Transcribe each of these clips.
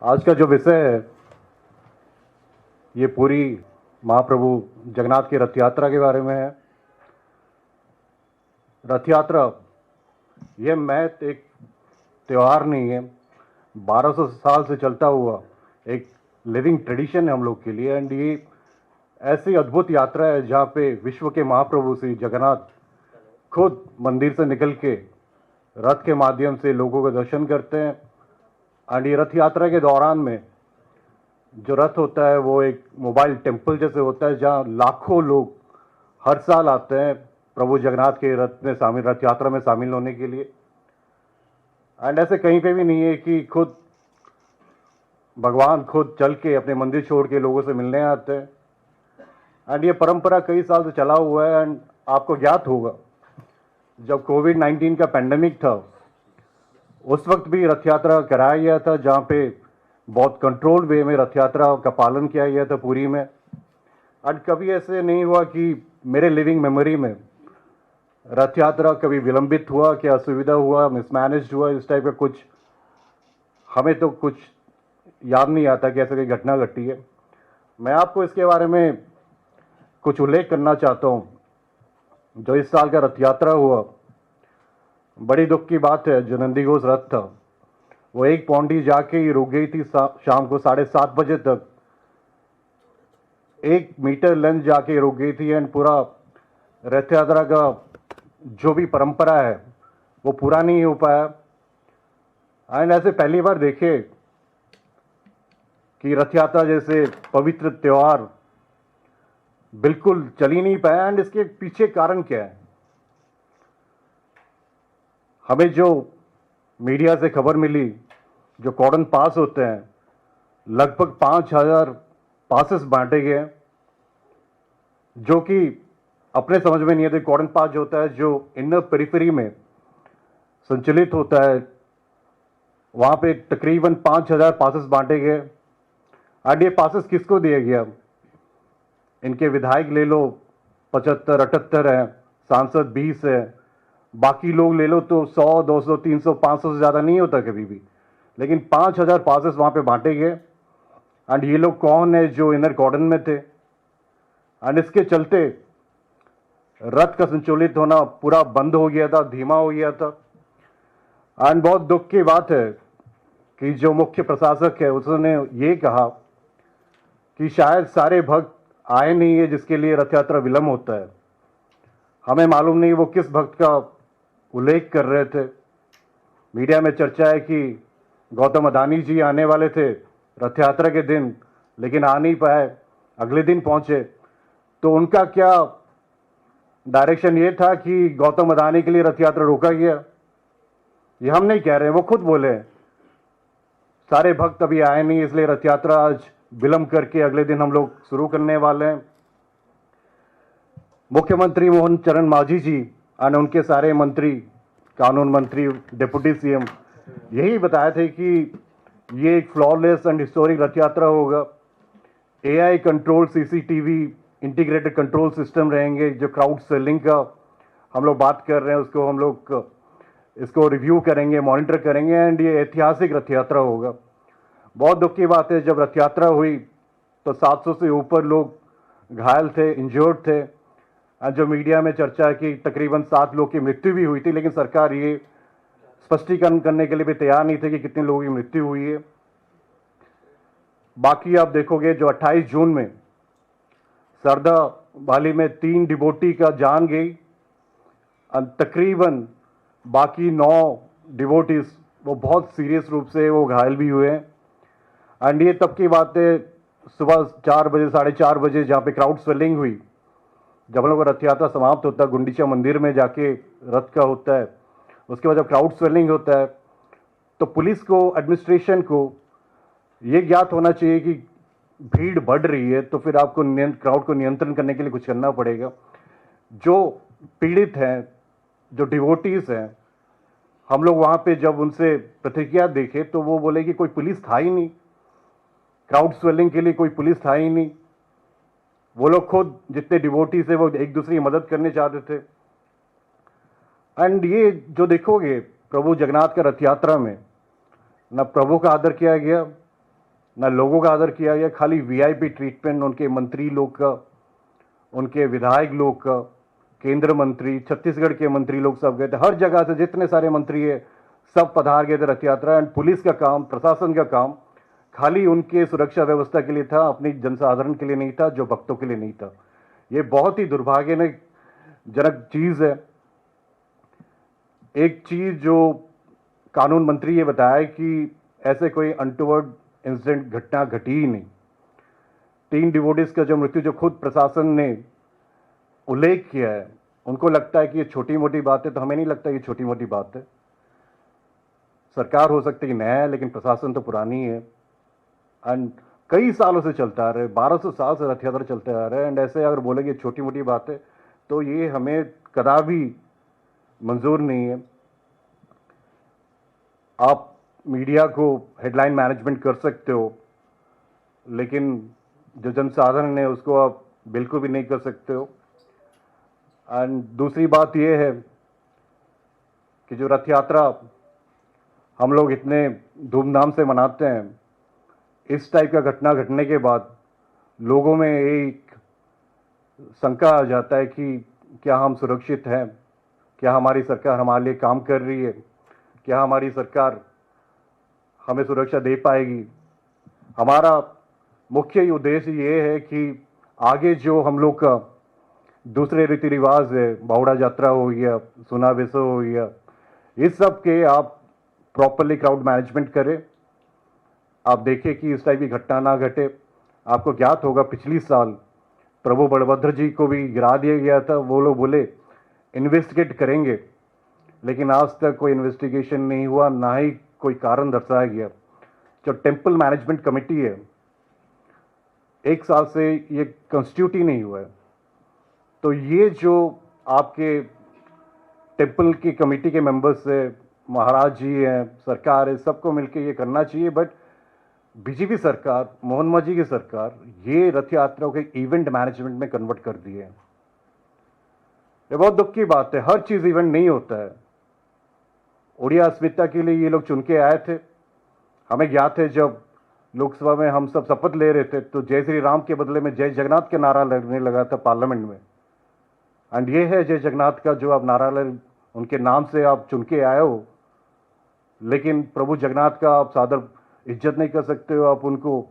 आज का जो विषय है ये पूरी महाप्रभु जगन्नाथ की रथ यात्रा के बारे में है। रथ यात्रा ये महज एक त्यौहार नहीं है, 1200 साल से चलता हुआ एक लिविंग ट्रेडिशन है हम लोग के लिए। एंड ये ऐसी अद्भुत यात्रा है जहाँ पे विश्व के महाप्रभु श्री जगन्नाथ खुद मंदिर से निकल के रथ के माध्यम से लोगों को दर्शन करते हैं। एंड ये रथ यात्रा के दौरान में जो रथ होता है वो एक मोबाइल टेम्पल जैसे होता है, जहाँ लाखों लोग हर साल आते हैं प्रभु जगन्नाथ के रथ यात्रा में शामिल होने के लिए। एंड ऐसे कहीं पे भी नहीं है कि खुद भगवान खुद चल के अपने मंदिर छोड़ के लोगों से मिलने आते हैं। एंड ये परंपरा कई साल से चला हुआ है। एंड आपको ज्ञात होगा जब कोविड-19 का पैंडेमिक था उस वक्त भी रथ यात्रा कराया गया था, जहाँ पे बहुत कंट्रोल वे में रथ यात्रा का पालन किया गया था पुरी में। और कभी ऐसे नहीं हुआ कि मेरे लिविंग मेमोरी में रथ यात्रा कभी विलंबित हुआ, क्या असुविधा हुआ, मिसमैनेज हुआ, इस टाइप का कुछ हमें तो कुछ याद नहीं आता कि ऐसे कोई घटना घटी है। मैं आपको इसके बारे में कुछ उल्लेख करना चाहता हूँ। जो इस साल का रथ यात्रा हुआ, बड़ी दुख की बात है, जो नंदीघोष रथ था वो एक पौंडी जाके ही रुक गई थी। शाम को 7:30 बजे तक 1 मीटर लेंथ जाके रुक गई थी। एंड पूरा रथ यात्रा का जो भी परंपरा है वो पूरा नहीं हो पाया। एंड ऐसे पहली बार देखे कि रथ यात्रा जैसे पवित्र त्यौहार बिल्कुल चल ही नहीं पाया। एंड इसके पीछे कारण क्या है? हमें जो मीडिया से खबर मिली, जो कॉर्डन पास होते हैं, लगभग 5000 पासेस बांटे गए, जो कि अपने समझ में नहीं आते। कॉर्डन पास जो होता है, जो इनर पेरिफेरी में संचालित होता है, वहाँ पे तकरीबन 5000 पासेस बांटे गए। और ये पासेस किसको दिया गया? इनके विधायक ले लो 75-78 हैं, सांसद 20 है, बाकी लोग ले लो तो 100, 200, 300, 500 से ज़्यादा नहीं होता कभी भी। लेकिन 5000 पासेस वहाँ पे बांटे गए। एंड ये लोग कौन है? जो इनर कॉर्डन में थे। एंड इसके चलते रथ का संचालित होना पूरा बंद हो गया था, धीमा हो गया था। एंड बहुत दुख की बात है कि जो मुख्य प्रशासक है उसने ये कहा कि शायद सारे भक्त आए नहीं है जिसके लिए रथ यात्रा विलंब होता है। हमें मालूम नहीं वो किस भक्त का उल्लेख कर रहे थे। मीडिया में चर्चा है कि गौतम अडानी जी आने वाले थे रथ यात्रा के दिन, लेकिन आ नहीं पाए, अगले दिन पहुंचे। तो उनका क्या डायरेक्शन ये था कि गौतम अडानी के लिए रथ यात्रा रोका गया? ये हम नहीं कह रहे, वो खुद बोले सारे भक्त अभी आए नहीं, इसलिए रथ यात्रा आज विलंब करके अगले दिन हम लोग शुरू करने वाले हैं। मुख्यमंत्री मोहन चरण मांझी जी और उनके सारे मंत्री, कानून मंत्री, डिप्टी सीएम यही बताए थे कि ये एक फ्लॉलेस एंड हिस्टोरिक रथ यात्रा होगा। AI control CCTV integrated control system रहेंगे। जो क्राउड सेलिंग का हम लोग बात कर रहे हैं उसको हम लोग इसको रिव्यू करेंगे, मॉनिटर करेंगे। एंड ये ऐतिहासिक रथ यात्रा होगा। बहुत दुख की बात है, जब रथ यात्रा हुई तो 700 से ऊपर लोग घायल थे, इंजर्ड थे। जो मीडिया में चर्चा है कि तकरीबन 7 लोग की मृत्यु भी हुई थी, लेकिन सरकार ये स्पष्टीकरण करने के लिए भी तैयार नहीं थे कि कितने लोगों की मृत्यु हुई है। बाकी आप देखोगे जो 28 जून में सरदा वाली में 3 डिवोटी का जान गई, तकरीबन बाकी 9 डिवोटीज वो बहुत सीरियस रूप से वो घायल भी हुए हैं। एंड ये तब की बात है, सुबह 4 बजे, 4:30 बजे, जहाँ पे क्राउड स्वेलिंग हुई। जब हम लोग रथ यात्रा समाप्त होता है, गुंडीचा मंदिर में जाके रथ का होता है, उसके बाद जब क्राउड स्वेलिंग होता है तो पुलिस को, एडमिनिस्ट्रेशन को ये ज्ञात होना चाहिए कि भीड़ बढ़ रही है, तो फिर आपको क्राउड को नियंत्रण करने के लिए कुछ करना पड़ेगा। जो पीड़ित हैं, जो डिवोटीज हैं, हम लोग वहाँ पे जब उनसे प्रतिक्रिया देखे तो वो बोले कि कोई पुलिस था ही नहीं, क्राउड स्वेलिंग के लिए कोई पुलिस था ही नहीं। वो लोग खुद जितने डिवोटीज है वो एक दूसरे की मदद करने चाहते थे। एंड ये जो देखोगे प्रभु जगन्नाथ का रथ यात्रा में, न प्रभु का आदर किया गया, ना लोगों का आदर किया गया, खाली वीआईपी ट्रीटमेंट उनके मंत्री लोग का, उनके विधायक लोग का, केंद्र मंत्री, छत्तीसगढ़ के मंत्री लोग सब गए थे, हर जगह से जितने सारे मंत्री है सब पधार गए थे रथ यात्रा। एंड पुलिस का काम, प्रशासन का काम खाली उनके सुरक्षा व्यवस्था के लिए था, अपनी जनसाधारण के लिए नहीं था, जो भक्तों के लिए नहीं था। ये बहुत ही दुर्भाग्यजनक चीज है। एक चीज जो कानून मंत्री ये बताया कि ऐसे कोई अनटुवर्ड इंसिडेंट घटना घटी ही नहीं। 3 डिवोटीज का जो मृत्यु, जो खुद प्रशासन ने उल्लेख किया है, उनको लगता है कि ये छोटी मोटी बात है, तो हमें नहीं लगता ये छोटी मोटी बात है। सरकार हो सकती है नया है, लेकिन प्रशासन तो पुरानी है। एंड कई सालों से चलता आ रहा है, 1200 साल से रथ यात्रा चलते आ रहा है। एंड ऐसे अगर बोलेंगे छोटी मोटी बात है, तो ये हमें कदापि मंजूर नहीं है। आप मीडिया को हेडलाइन मैनेजमेंट कर सकते हो, लेकिन जो जनसाधारण है उसको आप बिल्कुल भी नहीं कर सकते हो। एंड दूसरी बात यह है कि जो रथ यात्रा हम लोग इतने धूमधाम से मनाते हैं, इस टाइप का घटना घटने के बाद लोगों में एक शंका आ जाता है कि क्या हम सुरक्षित हैं, क्या हमारी सरकार हमारे लिए काम कर रही है, क्या हमारी सरकार हमें सुरक्षा दे पाएगी। हमारा मुख्य उद्देश्य ये है कि आगे जो हम लोग का दूसरे रीति रिवाज है, बावड़ा यात्रा हो गया, सुना बेसो हो गया, इस सब के आप प्रॉपरली क्राउड मैनेजमेंट करें। आप देखें कि इस टाइप की घटना ना घटे। आपको ज्ञात होगा पिछली साल प्रभु बलभद्र जी को भी गिरा दिया गया था। वो लोग बोले इन्वेस्टिगेट करेंगे, लेकिन आज तक कोई इन्वेस्टिगेशन नहीं हुआ, ना ही कोई कारण दर्शाया गया। जो टेम्पल मैनेजमेंट कमेटी है, 1 साल से ये कंस्टिट्यूट ही नहीं हुआ है। तो ये जो आपके टेम्पल की कमेटी के मेंबर्स है, महाराज जी हैं, सरकार है, सबको मिलकर ये करना चाहिए। बट बीजेपी सरकार, मोहन मांझी की सरकार, ये रथ यात्रा को एक इवेंट मैनेजमेंट में कन्वर्ट कर दिए। ये बहुत दुख की बात है। हर चीज इवेंट नहीं होता है। उड़िया अस्मिता के लिए ये लोग चुन के आए थे। हमें ज्ञात है जब लोकसभा में हम सब शपथ ले रहे थे, तो जय श्री राम के बदले में जय जगन्नाथ के नारा लगने लगा था पार्लियामेंट में। एंड ये है जय जगन्नाथ का जो आप नारा उनके नाम से आप चुन के आए हो, लेकिन प्रभु जगन्नाथ का आप सादर इज्जत नहीं कर सकते हो। आप उनको,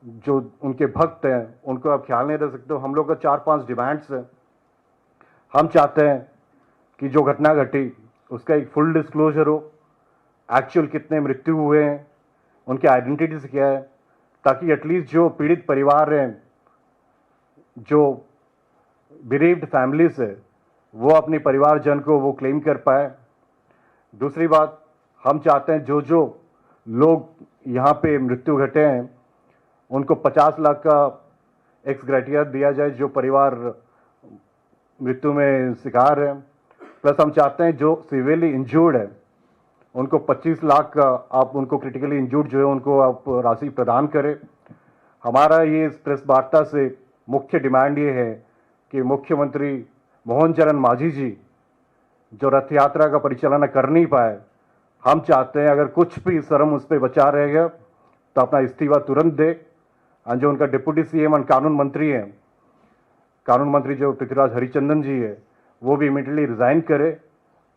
जो उनके भक्त हैं, उनको आप ख्याल नहीं रख सकते हो। हम लोग का 4-5 डिमांड्स हैं। हम चाहते हैं कि जो घटना घटी उसका एक फुल डिस्क्लोजर हो, एक्चुअल कितने मृत्यु हुए हैं, उनकी आइडेंटिटीज क्या है, ताकि एटलीस्ट जो पीड़ित परिवार हैं, जो बिरीव्ड फैमिलीज है, वो अपने परिवारजन को वो क्लेम कर पाए। दूसरी बात, हम चाहते हैं जो जो लोग यहाँ पे मृत्यु घटे हैं उनको 50 लाख का एक्स ग्रेटिया दिया जाए, जो परिवार मृत्यु में शिकार है। प्लस हम चाहते हैं जो सिवियरली इंजर्ड है उनको 25 लाख का आप उनको, क्रिटिकली इंजर्ड जो है उनको आप राशि प्रदान करें। हमारा ये इस प्रेस वार्ता से मुख्य डिमांड ये है कि मुख्यमंत्री मोहन चरण मांझी जी जो रथ यात्रा का परिचालन कर नहीं पाए, हम चाहते हैं अगर कुछ भी शर्म उस पर बचा रहेगा तो अपना इस्तीफा तुरंत दे। और जो उनका डिप्टी सीएम और कानून मंत्री हैं, कानून मंत्री जो पृथ्वीराज हरिचंदन जी है, वो भी इमीडिएटली रिजाइन करे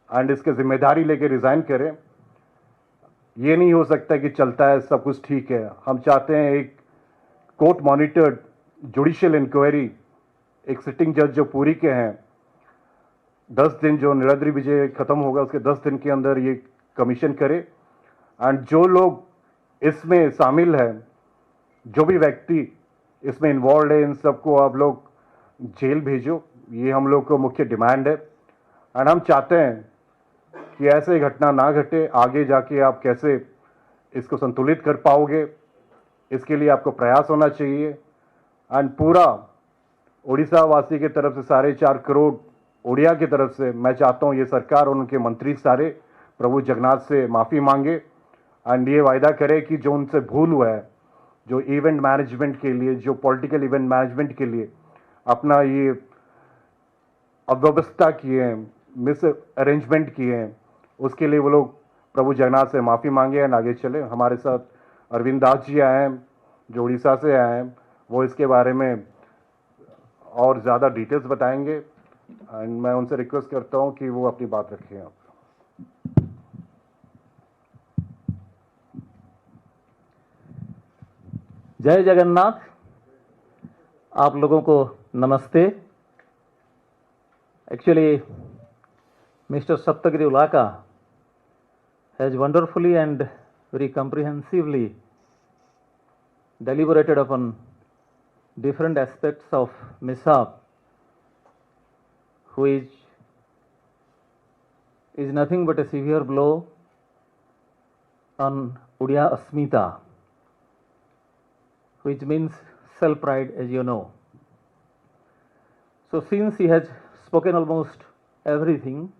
एंड इसके जिम्मेदारी लेके रिजाइन करे। ये नहीं हो सकता कि चलता है सब कुछ ठीक है। हम चाहते हैं एक कोर्ट मॉनिटर्ड जुडिशियल इंक्वायरी, एक सिटिंग जज जो पूरी के हैं, 10 दिन जो निरंतरी विजय खत्म होगा उसके 10 दिन के अंदर ये कमीशन करे। एंड जो लोग इसमें शामिल है, जो भी व्यक्ति इसमें इन्वॉल्व है, इन सबको आप लोग जेल भेजो। ये हम लोग को मुख्य डिमांड है। एंड हम चाहते हैं कि ऐसे घटना ना घटे। आगे जाके आप कैसे इसको संतुलित कर पाओगे, इसके लिए आपको प्रयास होना चाहिए। एंड पूरा उड़ीसा वासी की तरफ से 4.5 करोड़ उड़िया की तरफ से मैं चाहता हूँ ये सरकार और उनके मंत्री सारे प्रभु जगन्नाथ से माफ़ी मांगे एंड ये वायदा करे कि जो उनसे भूल हुआ है, जो इवेंट मैनेजमेंट के लिए, जो पॉलिटिकल इवेंट मैनेजमेंट के लिए अपना ये अव्यवस्था किए हैं, मिस अरेंजमेंट किए हैं, उसके लिए वो लोग प्रभु जगन्नाथ से माफ़ी मांगे एंड आगे चले। हमारे साथ अरविंद दास जी आए हैं जो उड़ीसा से आए हैं, वो इसके बारे में और ज़्यादा डिटेल्स बताएंगे एंड मैं उनसे रिक्वेस्ट करता हूं कि वो अपनी बात रखें आप। जय जगन्नाथ। आप लोगों को नमस्ते। Actually mister Saptagiri Ulaka has wonderfully and very comprehensively deliberated upon different aspects of mishap, which is nothing but a severe blow on Odia Asmita, which means self-pride, as you know. So since he has spoken almost everything,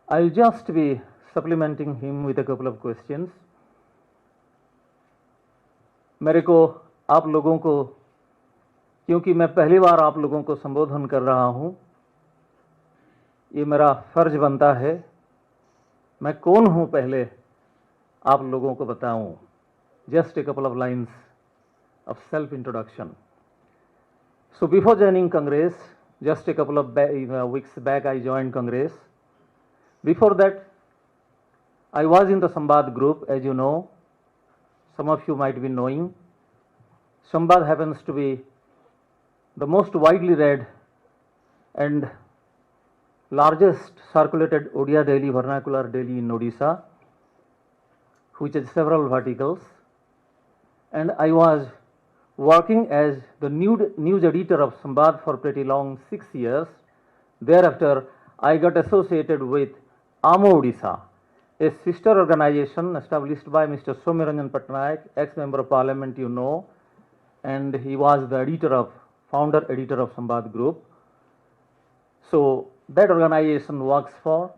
I'll just be supplementing him with a couple of questions. मेरे को आप लोगों को, क्योंकि मैं पहली बार आप लोगों को संबोधन कर रहा हूं, ये मेरा फर्ज बनता है मैं कौन हूं पहले आप लोगों को बताऊं. Just a couple of lines of self-introduction. So before joining Congress, just a couple of weeks back I joined Congress. Before that, I was in the Sambad group, as you know. Some of you might be knowing. Sambad happens to be the most widely read and largest circulated Odia daily, vernacular daily in Odisha, which has several verticals. And I was working as the news editor of Sambad for pretty long, 6 years. Thereafter, I got associated with Amo Odisha, a sister organization established by Mr. Soumyaranjan Patnaik, ex-member of parliament, you know, and he was the founder editor of Sambad group. So that organization works for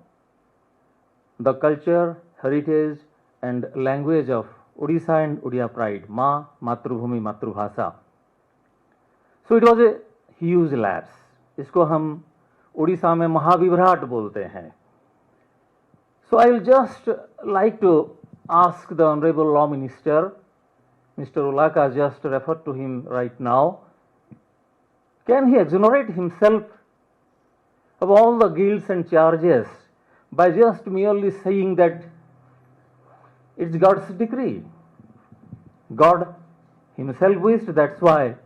the culture, heritage and language of Odisha and Odia pride, Ma, Matrubhumi, Matrubhasha. So it was a huge lapse. इसको हम उड़ीसा में महाविभ्राट बोलते हैं. So I will just like to ask the Honorable Law Minister, Mr. Ulaka just referred to him right now, can he exonerate himself of all the guilts and charges by just merely saying that it's God's decree? God himself wished, that's why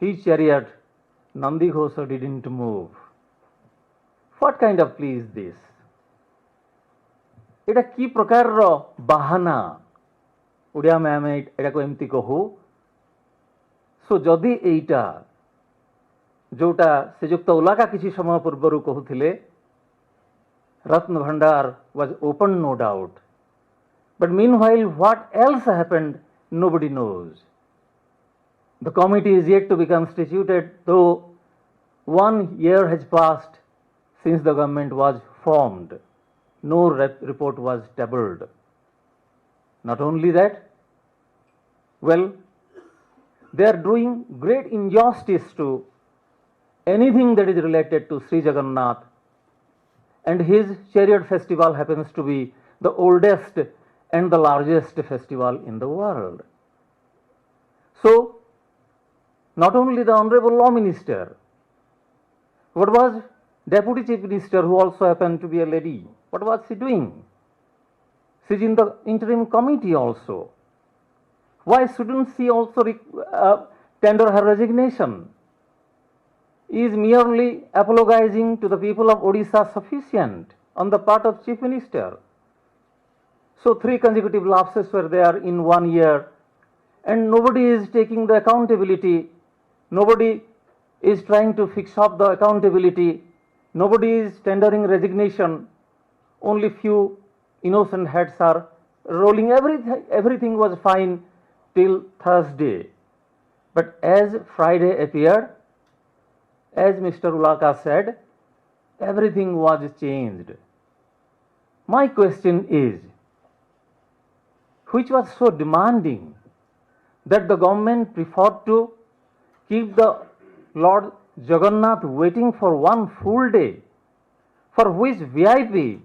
his chariot Nandi Ghosa didn't move. What kind of plea is this? এটা কি প্রকারର বাহানা ওড়িয়া में ଆମେ ଏଟାକୁ ଏମିତି କହୁ. Show ଯଦି ଏଇଟା ଯୋଉଟା ଶ୍ରୀଯୁକ୍ତ ଉଲାକା କିଛି ସମୟ ପୂର୍ବରୁ କହୁଥିଲେ, ରତ୍ନ ଭଣ୍ଡାର was open no doubt, but meanwhile what else happened nobody knows. The committee is yet to be constituted, though 1 year has passed since the government was formed. No report was tabled. Not only that, well, they are doing great injustice to anything that is related to Sri Jagannath, and his chariot festival happens to be the oldest and the largest festival in the world. So, not only the Honorable Law Minister, what was Deputy Chief Minister, who also happened to be a lady, what was she doing? She's in the interim committee also. Why shouldn't she also tender her resignation? Is merely apologizing to the people of Odisha sufficient on the part of Chief Minister? So 3 consecutive lapses were there in 1 year, and nobody is taking the accountability. Nobody is trying to fix up the accountability. Nobody is tendering resignation. Only few innocent heads are rolling. Everything was fine till Thursday. But as Friday appeared, as Mr. Ulaka said, everything was changed. My question is, which was so demanding that the government preferred to keep the Lord Jagannath waiting for 1 full day, for which VIP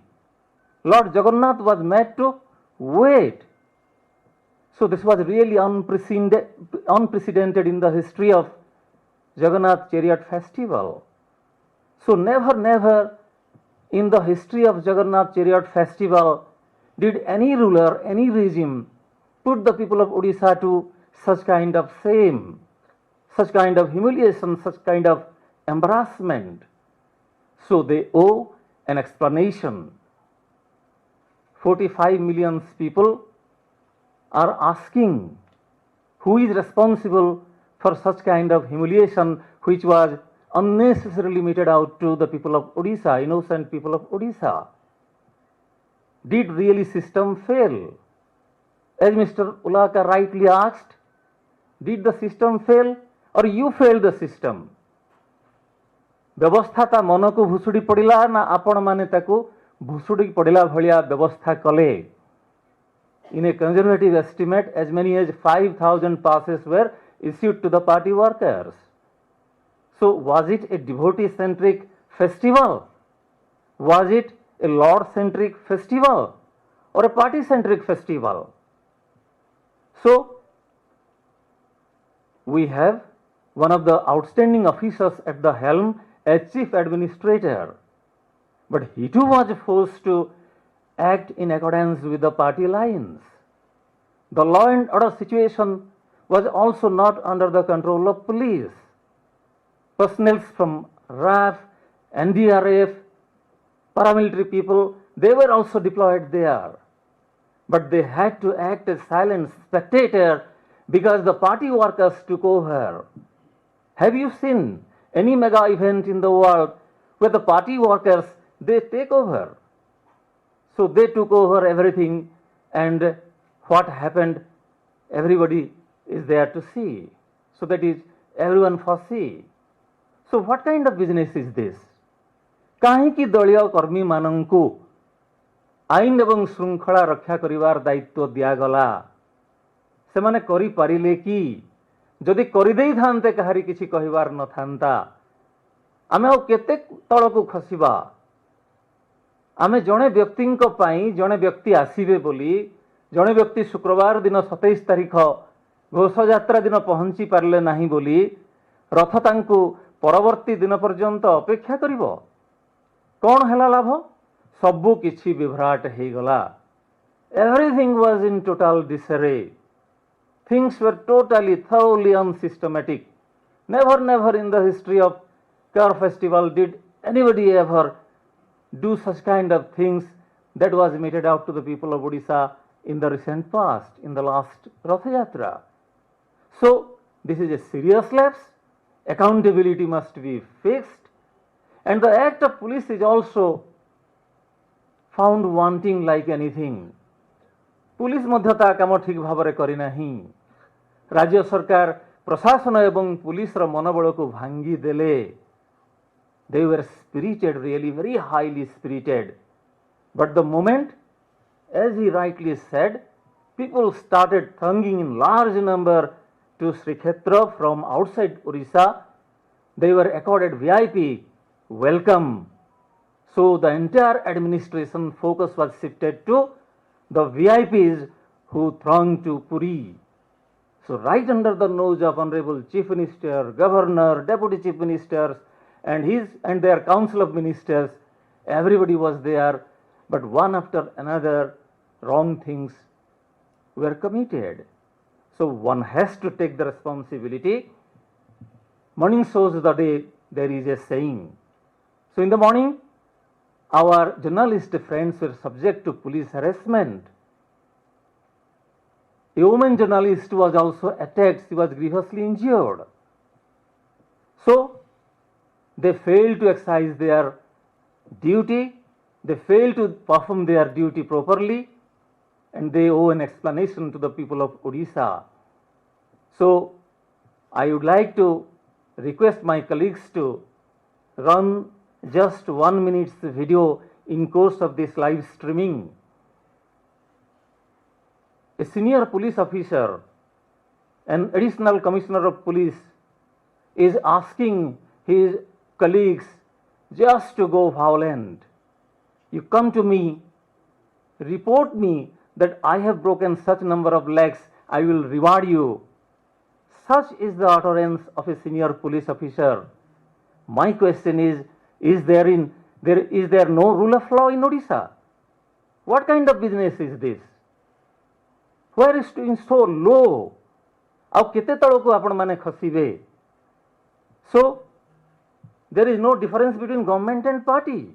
Lord Jagannath was made to wait. So this was really unprecedented in the history of Jagannath Chariot Festival. So never in the history of Jagannath Chariot Festival did any ruler, any regime put the people of Odisha to such kind of shame, such kind of humiliation, such kind of embarrassment. So they owe an explanation. 45 million people are asking who is responsible for such kind of humiliation which was unnecessarily meted out to the people of Odisha, innocent people of Odisha. Did really system fail? As Mr. Ulaka rightly asked, did the system fail or you failed the system? व्यवस्था ता मन को भुसुड़ी पड़िला ना आपण माने ताकू भुसुड़ी पड़िला भलिया व्यवस्था कले. In a conservative estimate, as many as 5,000 passes were issued to the party workers. So was it a devotee-centric festival? Was it a Lord-centric festival or a party-centric festival? So we have one of the outstanding officers at the helm as chief administrator, but he too was forced to act in accordance with the party lines. The law and order situation was also not under the control of police. Personnel from RAF, NDRF, paramilitary people, they were also deployed there. But they had to act as silent spectator because the party workers took over. Have you seen any mega event in the world where the party workers, they take over? So they took over everything, and what happened, everybody is there to see. So that is everyone foresee. So what kind of business is this? काहींकि दलीय कर्मी मानंकु आईन एवं श्रृंखला रक्षा करिवार दायित्व दियागला. सेमाने करि पारिले कि जदि करिदेई थान्ते काहारी किछि कहिवार न थान्ता आमे ओ केते तळकु खसिबा. आमे जणे व्यक्तिंक पई जणे व्यक्ति आसीबे बोली जणे व्यक्ति शुक्रवार दिन 27 तारिख घोषयात्रा दिन पहुंची पारले नाही बोली रथ तांकु परवर्ती दिन पर्यंत अपेक्षा करिवो. कौन हैला लाभ? सबु किछि विभ्राट हे गला. Everything was in total disarray. Things were totally, thoroughly unsystematic. Never in the history of Car Festival did anybody ever do such kind of things that was meted out to the people of Odisha in the recent past, in the last Rath Yatra. So this is a serious lapse. Accountability must be fixed, and the act of police is also found wanting like anything. Police मध्य ता काम ठीक भाव करी नाही. राज्य सरकार प्रशासन एवं पुलिस रो मनोबल को भांगी देले. They were spirited, really very highly spirited. But the moment, as he rightly said, people started thronging in large number to Sri Kshetra from outside Odisha, they were accorded VIP welcome. So the entire administration focus was shifted to the VIPs who thronged to Puri. So right under the nose of Honorable Chief Minister, Governor, Deputy Chief Ministers, and their Council of Ministers, everybody was there, but one after another wrong things were committed. So one has to take the responsibility. Morning shows the day, there is a saying. So in the morning, our journalist friends were subject to police harassment. A woman journalist was also attacked, she was grievously injured. So they failed to exercise their duty, they failed to perform their duty properly, and they owe an explanation to the people of Odisha. So I would like to request my colleagues to run just 1 minute's video in course of this live streaming. A senior police officer, an additional commissioner of police, is asking his colleagues just to go violent. You come to me, report me that I have broken such number of legs I will reward you. Such is the utterance of a senior police officer. My question is there no rule of law in Odisha? What kind of business is this? Where is doing so low? ଆଉ କେତେ ତଳକୁ ଆପଣମାନେ ଖସିବେ? So there is no difference between government and party.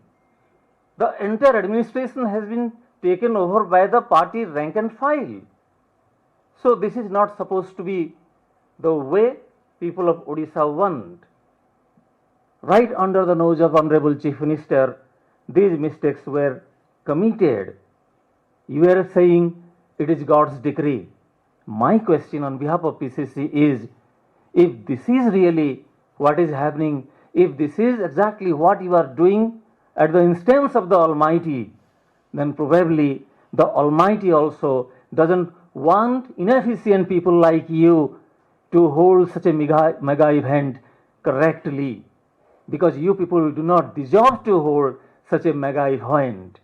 The entire administration has been taken over by the party rank and file. So this is not supposed to be the way people of Odisha want. Right under the nose of Honorable Chief Minister, these mistakes were committed. You are saying it is God's decree. My question on behalf of PCC is, if this is really what is happening, if this is exactly what you are doing at the instance of the Almighty, then probably the Almighty also doesn't want inefficient people like you to hold such a mega event correctly, because you people do not deserve to hold such a mega event.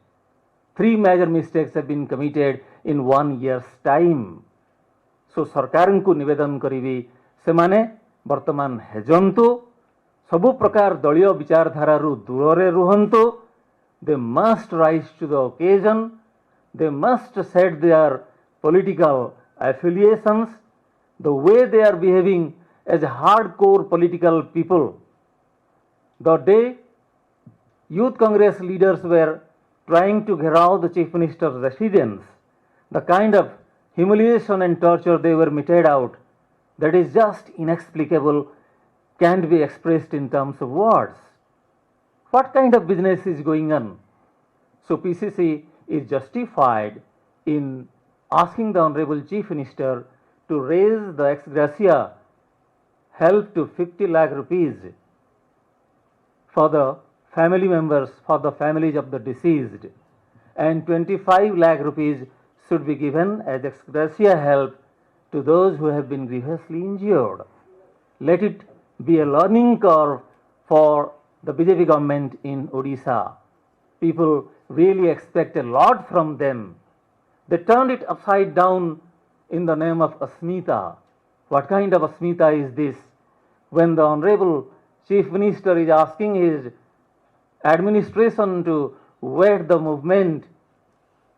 3 major mistakes have been committed in 1 year's time. So सरकार को निवेदन करी से माने वर्तमान हेजंतु सबु प्रकार दलीय विचारधारा दूर रुहंतु. They must rise to the occasion. They must set their political affiliations, the way they are behaving as hardcore political people. The day Youth Congress leaders were trying to gheraw the Chief Minister's residence, the kind of humiliation and torture they were meted out, that is just inexplicable, can't be expressed in terms of words. What kind of business is going on? So PCC is justified in asking the Honorable Chief Minister to raise the ex gratia help to 50 lakh rupees for the family members, for the families of the deceased, and 25 lakh rupees should be given as ex gratia help to those who have been grievously injured. Let it be a learning curve for the BJP government in Odisha. People really expect a lot from them. They turned it upside down in the name of Asmita. What kind of Asmita is this? When the Honorable Chief Minister is asking his administration to wait the movement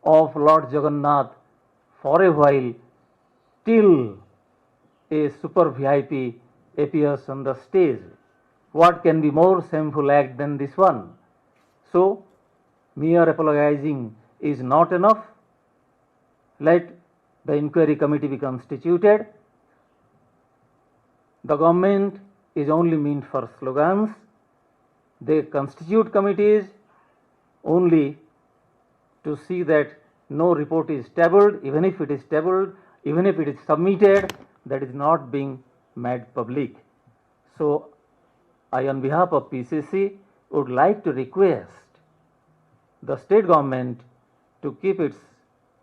of Lord Jagannath for a while till a super VIP appears on the stage. What can be more shameful act than this one? So, mere apologizing is not enough. Let the inquiry committee be constituted. The government is only meant for slogans. They constitute committees only to see that no report is tabled. Even if it is tabled, even if it is submitted, that is not being made public. So, I on behalf of PCC would like to request the state government to keep its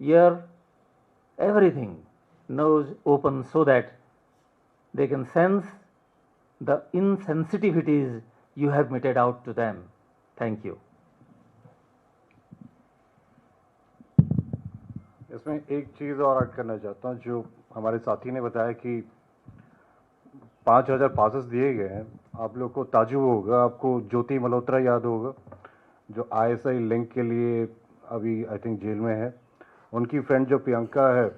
ear, everything, nose open, so that they can sense the insensitivities you have meted out to them. Thank you. इसमें एक चीज़ और add करना चाहता हूँ, जो हमारे साथी ने बताया कि 5000 पासेस दिए गए हैं. आप लोग को ताजुब होगा, आपको ज्योति मल्होत्रा याद होगा, जो ISI लिंक के लिए अभी आई थिंक जेल में है. उनकी फ्रेंड जो प्रियंका है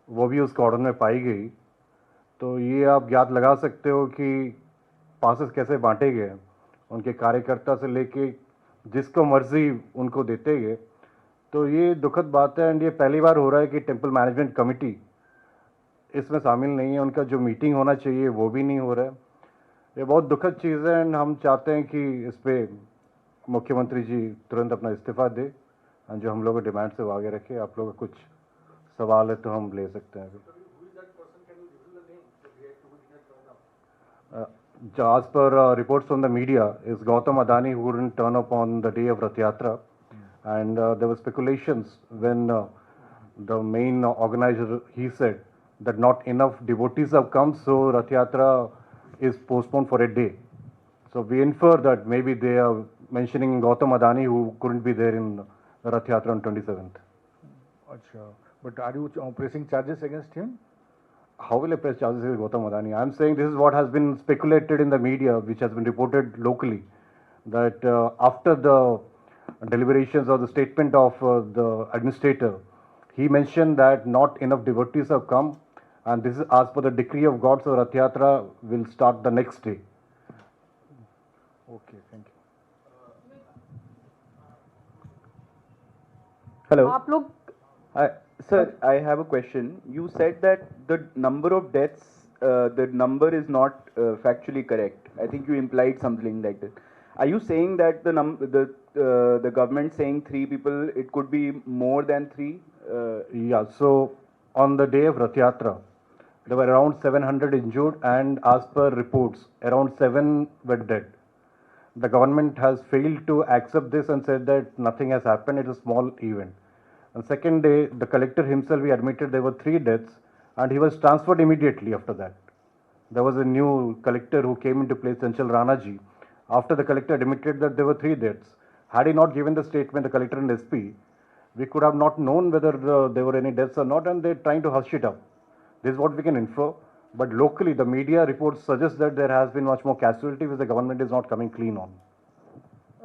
वो भी उस कॉर्डन में पाई गई. तो ये आप याद लगा सकते हो कि पासेस कैसे बांटे गए. उनके कार्यकर्ता से लेके जिसको मर्जी उनको देते गए. तो ये दुखद बात है. एंड ये पहली बार हो रहा है कि टेम्पल मैनेजमेंट कमेटी इसमें शामिल नहीं है. उनका जो मीटिंग होना चाहिए वो भी नहीं हो रहा है. ये बहुत दुखद चीज़ है. एंड हम चाहते हैं कि इस पर मुख्यमंत्री जी तुरंत अपना इस्तीफा दे, जो हम लोग डिमांड से वो आगे रखे. आप लोग कुछ सवाल है तो हम ले सकते हैं. As per reports from the media, is Gautam Adani who wouldn't turn up on the day of Rath Yatra, and there were speculations when the main organizer, he said that not enough devotees have come, so Rath Yatra is postponed for a day. So we infer that maybe they are mentioning Gautam Adani who couldn't be there in Rath Yatra on 27th. Achha. But are you pressing charges against him? How will I press charges against Gautam Adani? I'm saying this is what has been speculated in the media, which has been reported locally, that after the deliberations or the statement of the administrator, he mentioned that not enough devotees have come, and this is as per the decree of God, so Rath Yatra will start the next day. Okay, thank you. Hello. आप लोग Sir, I have a question. You said that the number of deaths, the number is not factually correct. I think you implied something like that. Are you saying that the government saying 3 people, it could be more than 3? Yeah, so on the day of Rath Yatra, there were around 700 injured, and as per reports, around 7 were dead. The government has failed to accept this and said that nothing has happened, it's a small event. And second day, the collector himself, he admitted there were 3 deaths, and he was transferred immediately after that. There was a new collector who came into place, Chanchal Ranaji. After the collector admitted that there were 3 deaths, had he not given the statement, the collector and SP, we could have not known whether there were any deaths or not, and they're trying to hush it up. This is what we can infer. But locally, the media reports suggest that there has been much more casualty, which the government is not coming clean on.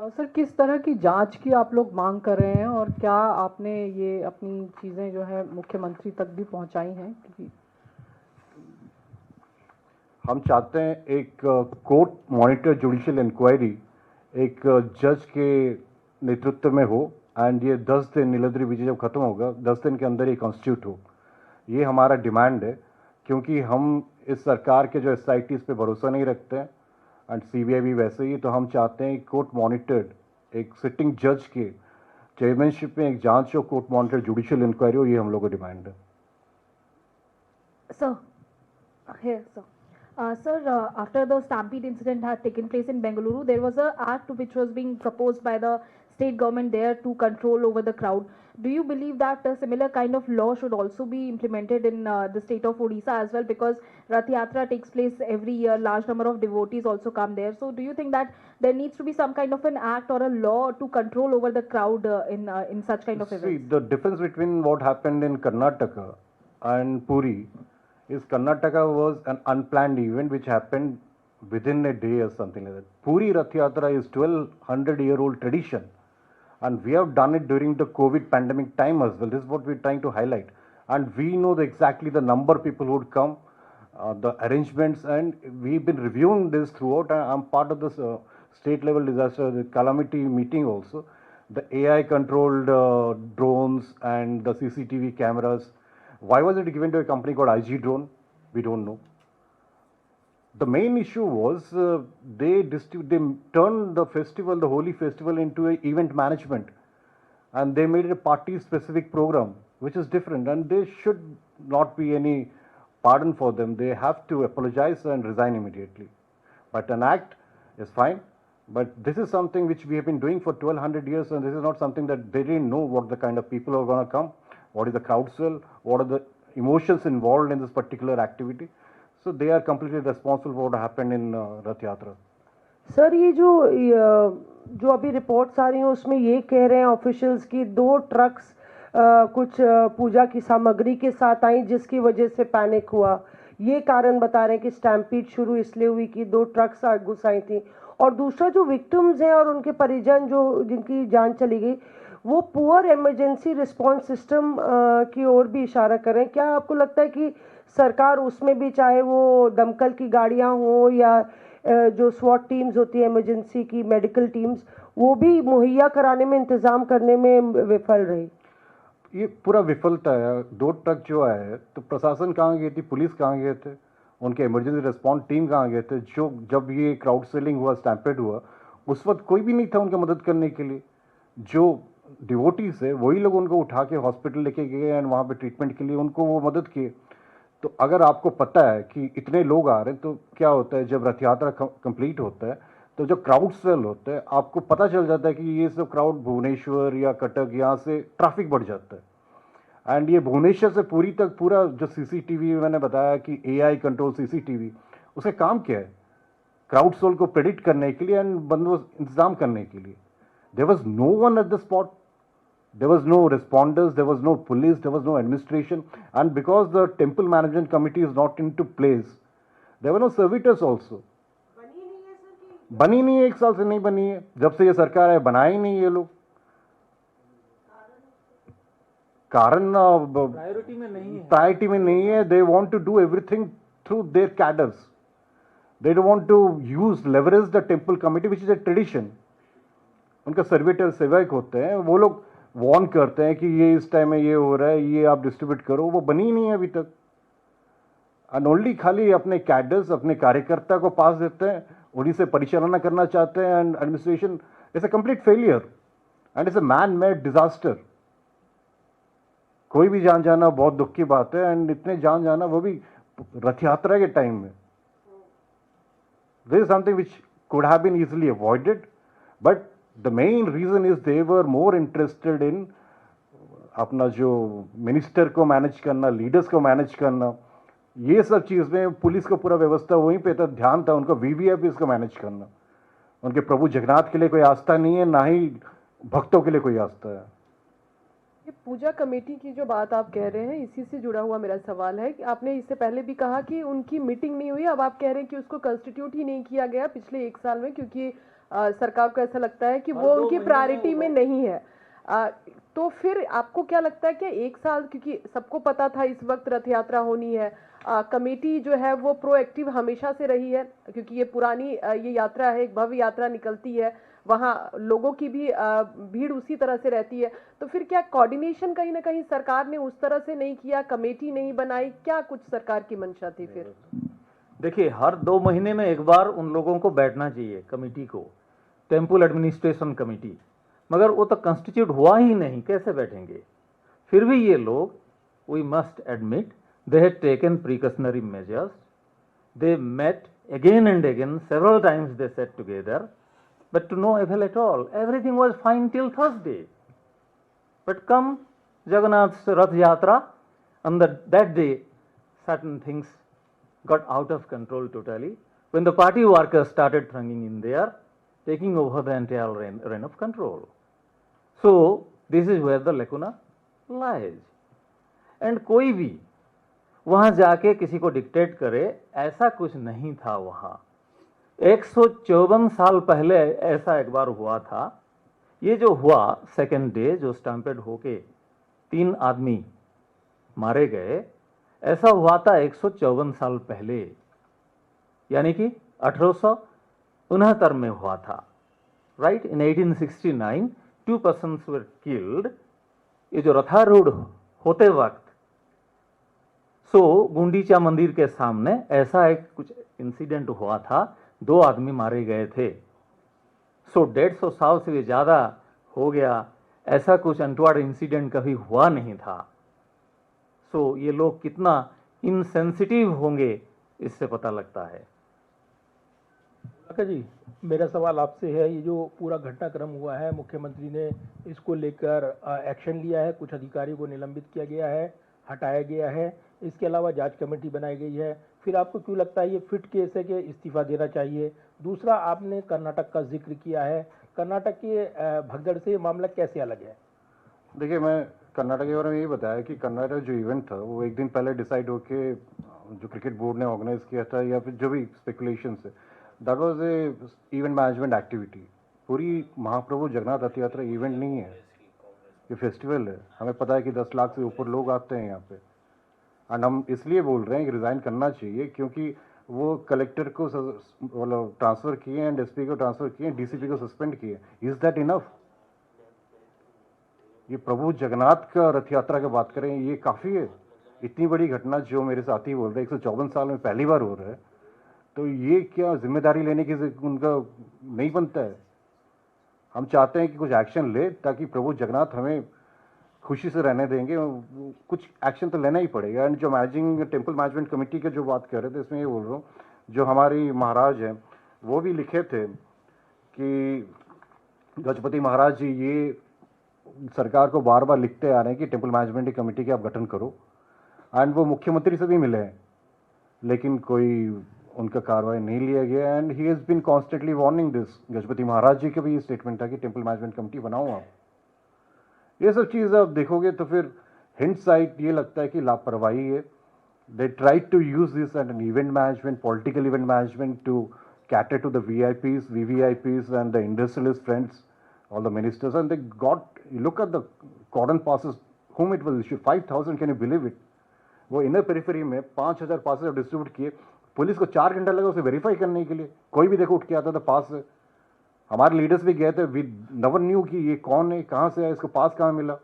Sir किस तरह की जांच की आप लोग मांग कर रहे हैं और क्या आपने ये अपनी चीज़ें जो है मुख्यमंत्री तक भी पहुंचाई हैं? क्योंकि हम चाहते हैं एक कोर्ट मॉनिटर जुडिशियल इंक्वायरी एक जज के नेतृत्व में हो, एंड ये 10 दिन नीलाद्री विजय जब खत्म होगा 10 दिन के अंदर ही कॉन्स्टिट्यूट हो। ये हमारा डिमांड है, क्योंकि हम इस सरकार के जो SITs पे भरोसा नहीं रखते हैं, एंड CBI भी वैसे ही। तो हम चाहते हैं कोर्ट मॉनिटर्ड एक सिटिंग जज के चेयरमैनशिप में एक जांच हो, कोर्ट मॉनिटर्ड जुडिशियल इंक्वायरी हो। ये हम लोगों का डिमांड है। Sir, here, sir. Sir, after the stampede incident had taken place in Bengaluru, there was an act which was being proposed by the state government there to control over the crowd. Do you believe that a similar kind of law should also be implemented in the state of Odisha as well? Because Rath Yatra takes place every year, large number of devotees also come there. So, do you think that there needs to be some kind of an act or a law to control over the crowd in such kind of See, events? the difference between what happened in Karnataka and Puri is Karnataka was an unplanned event which happened within a day or something like that. Puri Rath Yatra is 1200-year-old tradition, and we have done it during the COVID pandemic time as well. This is what we're trying to highlight, and we know exactly the number of people who would come, the arrangements, and we've been reviewing this throughout. I'm part of this state level disaster the calamity meeting also. The AI controlled drones and the CCTV cameras. Why was it given to a company called IG Drone? We don't know. The main issue was they turned the festival, the holy festival, into an event management, and they made it a party-specific program, which is different. And there should not be any pardon for them. They have to apologize and resign immediately. But an act is fine. But this is something which we have been doing for 1200 years, and this is not something that they didn't know what the kind of people are going to come, what is the crowd swell, what are the emotions involved in this particular activity. So they are completely responsible for what happened in Rath Yatra. Sir ये जो अभी reports आ रही हैं उसमें ये कह रहे हैं ऑफिशियल्स की 2 ट्रक्स कुछ पूजा की सामग्री के साथ आई, जिसकी वजह से पैनिक हुआ। ये कारण बता रहे हैं कि स्टैम्पीड शुरू इसलिए हुई कि 2 ट्रक्स घुस आई थी। और दूसरा जो विक्टिम्स हैं और उनके परिजन जो जिनकी जान चली गई, वो पुअर इमरजेंसी रिस्पॉन्स सिस्टम की ओर भी इशारा कर रहे हैं। क्या आपको लगता है कि सरकार उसमें भी, चाहे वो दमकल की गाड़ियां हो या जो SWAT टीम्स होती है इमरजेंसी की, मेडिकल टीम्स, वो भी मुहैया कराने में, इंतज़ाम करने में विफल रही? ये पूरा विफलता है। 2 ट्रक जो आए तो प्रशासन कहाँ गई थी, पुलिस कहाँ गए थे, उनके इमरजेंसी रिस्पॉन्स टीम कहाँ गए थे? जो जब ये क्राउड सेलिंग हुआ, स्टैम्पेड हुआ, उस वक्त कोई भी नहीं था उनकी मदद करने के लिए। जो डिवोटीज है वही लोग उनको उठा के हॉस्पिटल लेके गए एंड वहाँ पे ट्रीटमेंट के लिए उनको वो मदद किए। तो अगर आपको पता है कि इतने लोग आ रहे हैं, तो क्या होता है जब रथ यात्रा कंप्लीट होता है तो जो क्राउड स्वेल होता है, आपको पता चल जाता है कि ये सब क्राउड भुवनेश्वर या कटक यहाँ से ट्रैफिक बढ़ जाता है। एंड ये भुवनेश्वर से पुरी तक पूरा जो CCTV मैंने बताया कि AI कंट्रोल CCTV, उसका काम क्या है? क्राउड स्वेल को प्रेडिक्ट करने के लिए एंड बंदोबस्त इंतजाम करने के लिए। There was no one at the spot. There was no responders, there was no police, there was no administration, and because the temple management committee is not into place, there were no servitors also. बनी नहीं है, 1 साल से नहीं बनी है, जब से ये सरकार है बनाए ही नहीं ये लोग. कारण प्रायोरिटी में नहीं है. प्रायोरिटी में नहीं है. They want to do everything through their cadres. They don't want to leverage the temple committee, which is a tradition. उनका सर्वेटर सेवक होते हैं, वो लोग वार्न करते हैं कि ये इस टाइम में ये हो रहा है, ये आप डिस्ट्रीब्यूट करो. वो बनी ही नहीं है अभी तक. एंड ओनली खाली अपने कैडर्स, अपने कार्यकर्ता को पास देते हैं, उन्हीं से परिचालना करना चाहते हैं. And administration is a complete failure and it's a man made disaster. कोई भी जान जाना बहुत दुख की बात है. एंड इतने जान जाना, वो भी रथ यात्रा के टाइम में. This is something which could have been easily avoided, but the main reason is they were more interested in अपना जो मिनिस्टर को मैनेज करना, लीडर्स को मैनेज करना, ये सब चीज़ में पुलिस का पूरा व्यवस्था वहीं पे था, ध्यान था उनका वीवीआईपी इसको मैनेज करना. उनके प्रभु जगन्नाथ के लिए कोई आस्था नहीं है, ना ही भक्तों के लिए कोई आस्था है. ये पूजा कमेटी की जो बात आप कह रहे हैं, इसी से जुड़ा हुआ मेरा सवाल है कि आपने इससे पहले भी कहा कि उनकी मीटिंग नहीं हुई, अब आप कह रहे हैं कि उसको कंस्टिट्यूट ही नहीं किया गया पिछले 1 साल में, क्योंकि सरकार को ऐसा लगता है कि वो उनकी प्रायोरिटी में नहीं है. तो फिर आपको क्या लगता है कि 1 साल, क्योंकि सबको पता था इस वक्त रथ यात्रा होनी है, कमेटी जो है वो प्रोएक्टिव हमेशा से रही है, क्योंकि ये पुरानी ये यात्रा है, एक भव्य यात्रा निकलती है, वहाँ लोगों की भी भीड़ उसी तरह से रहती है. तो फिर क्या कोऑर्डिनेशन कहीं ना कहीं सरकार ने उस तरह से नहीं किया, कमेटी नहीं बनाई, क्या कुछ सरकार की मंशा थी फिर? देखिए, हर 2 महीने में एक बार उन लोगों को बैठना चाहिए, कमेटी को, टेम्पल एडमिनिस्ट्रेशन कमेटी. मगर वो तो कंस्टिट्यूट हुआ ही नहीं, कैसे बैठेंगे? फिर भी ये लोग, we must admit, they had taken precautionary measures. They met again and again, several times they sat together, but to no avail at all. Everything was fine till Thursday. But come Jagannath's Rath Yatra, on that day, certain things got out of control totally, when the party workers started thronging in there, taking over the entire reign of control. So, this is where the lacuna lies. And कोई भी वहां जाके किसी को dictate करे, ऐसा कुछ नहीं था. वहां 154 साल पहले ऐसा एक बार हुआ था. ये जो हुआ सेकेंड डे, जो स्टैम्पेड होके 3 आदमी मारे गए, ऐसा हुआ था 154 साल पहले, यानी कि 1869 में हुआ था. Right, in 1869 2 persons were killed. ये जो रथारूढ़ होते वक्त गुंडीचा मंदिर के सामने ऐसा एक कुछ इंसिडेंट हुआ था, 2 आदमी मारे गए थे. 150 साल से भी ज़्यादा हो गया, ऐसा कुछ अनटवार्ड इंसिडेंट कभी हुआ नहीं था. ये लोग कितना इनसेंसिटिव होंगे, इससे पता लगता है. जी, मेरा सवाल आपसे है, ये जो पूरा घटनाक्रम हुआ है, मुख्यमंत्री ने इसको लेकर एक्शन लिया है, कुछ अधिकारियों को निलंबित किया गया है, हटाया गया है, इसके अलावा जांच कमेटी बनाई गई है. फिर आपको क्यों लगता है ये फिट केस है कि इस्तीफा देना चाहिए? दूसरा, आपने कर्नाटक का जिक्र किया है, कर्नाटक के भगदड़ से मामला कैसे अलग है? देखिए, मैं कर्नाटक के बारे में ये बताया कि कर्नाटक जो इवेंट था वो एक दिन पहले डिसाइड होके जो क्रिकेट बोर्ड ने ऑर्गेनाइज किया था, या फिर जो भी स्पेकुलेशन है, that was a event management activity. पूरी महाप्रभु जगन्नाथ रथ यात्रा इवेंट नहीं है, ये फेस्टिवल है. हमें पता है कि 10 लाख से ऊपर लोग आते हैं यहाँ पे. एंड हम इसलिए बोल रहे हैं कि रिज़ाइन करना चाहिए, क्योंकि वो कलेक्टर को मतलब ट्रांसफ़र किए एंड एसपी को ट्रांसफ़र किए, डीसीपी को सस्पेंड किए. Is that enough? ये प्रभु जगन्नाथ का रथ यात्रा की बात करें, ये काफ़ी है. इतनी बड़ी घटना जो मेरे साथी बोल रहे हैं 154 साल में पहली बार हो रहा है, तो ये क्या जिम्मेदारी लेने की उनका नहीं बनता है? हम चाहते हैं कि कुछ एक्शन ले, ताकि प्रभु जगन्नाथ हमें खुशी से रहने देंगे. कुछ एक्शन तो लेना ही पड़ेगा. एंड जो मैनेजिंग टेम्पल मैनेजमेंट कमेटी के जो बात कर रहे थे, इसमें ये बोल रहा हूँ, जो हमारी महाराज हैं वो भी लिखे थे कि गजपति महाराज जी ये सरकार को बार बार लिखते आ रहे हैं कि टेम्पल मैनेजमेंट कमेटी का आप गठन करो. एंड वो मुख्यमंत्री से भी मिले हैं, लेकिन कोई उनका कार्रवाई नहीं लिया गया. And he has been constantly warning this. Gajapati Maharaj ji का भी ये स्टेटमेंट था कि टेम्पल मैनेजमेंट कमेटी बनाओ आप. ये सब चीज़ आप देखोगे तो फिर हिंट साइड ये लगता है कि लापरवाही है. They tried to use this as an event management, political event management to cater to the VIPs, VVIPs and the industrialist friends, all the ministers, and they got, look at the cordon passes, whom it was issued, 5,000, can you believe it? वो inner periphery में 5,000 passes distribute किए. Police को 4 घंटा लगा उसे verify करने के लिए. कोई भी देखो उठ के आता था पास से. हमारे लीडर्स भी गए थे, वी नेवर न्यू कि ये कौन है, कहाँ से है, इसको पास कहाँ मिला.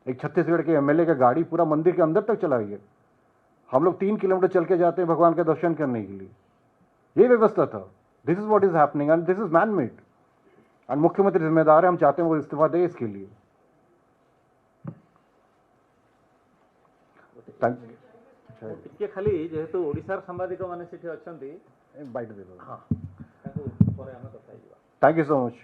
एक छत्तीसगढ़ के एमएलए का गाड़ी पूरा मंदिर के अंदर तक चला गया. हम लोग 3 किलोमीटर चल के जाते हैं भगवान का दर्शन करने के लिए. ये व्यवस्था था. This is what is happening and this is man made. And मुख्यमंत्री जिम्मेदार है, हम चाहते हैं वो इस्तीफा दे इसके लिए. ଟିକେ ଖାଲି ଯେହେତୁ ଓଡ଼ିଶାର ସାମ୍ବାଦିକମାନେ ସେଠି ଅଛନ୍ତି ବାଇଟ୍ ଦେବ. ହଁ ତାଙ୍କୁ ପରେ ଆମେ କଥା ହେଇଯିବା. Thank you so much.